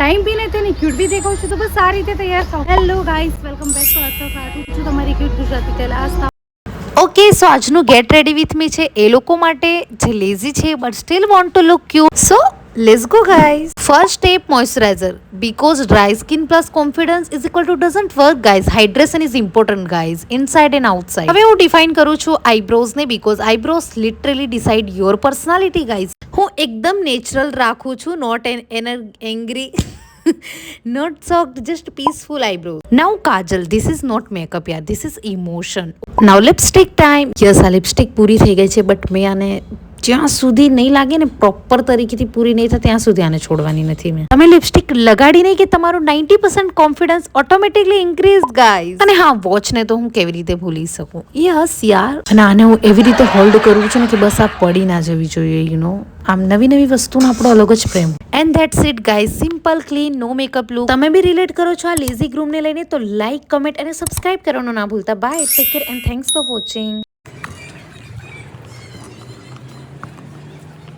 Time બી નથી ને cute બી દેખાવ છું તો બસ આ રીતે તૈયાર થાવ. Hello guys, welcome back to અસ્તર ફાટુ છું તમારી cute Gujarati Kailas. Okay, so આજનું ગેટ રેડી વિથ મી છે એ લોકો માટે જે લેઝી છે but still want to look cute. So let's go guys. First step moisturiser, because dry skin plus confidence is equal to doesn't work guys. Hydration is important guys, inside and outside. હવે હું define કરું છું eyebrows ને, because eyebrows literally decide your personality guys. હું એકદમ natural રાખું છું, not angry, not soft, just peaceful eyebrows. Now kajal, this is not makeup yaar, this is emotion. Now lipstick time. Yes, આ lipstick પૂરી થઈ ગઈ છે but મેં આને જ્યાં સુધી નહીં લાગે ને પ્રોપર તરીકેથી પૂરી નહીં થાય ત્યાં સુધી આને છોડવાની નથી મેં. તમે લિપસ્ટિક લગાડી નહીં કે તમારું 90% કોન્ફિડન્સ ઓટોમેટિકલી ઇન્ક્રીઝ ગાઈઝ. અને હા, વોચ ને તો હું કેવી રીતે ભૂલી શકું. યસ યાર. અને આને હું એવી રીતે હોલ્ડ કરું છું ને કે બસ આ પડી ના જવી જોઈએ, યુ નો. આમ નવી નવી વસ્તુનો આપણો અલગ જ પ્રેમ. And that's it guys, simple clean no makeup look. તમે બી રિલેટ કરો છો આ લેઝી ગ્રૂમને લઈને તો લાઈક, કમેન્ટ અને સબસ્ક્રાઇબ કરવાનું ના ભૂલતા. Bye, take care and thanks for watching.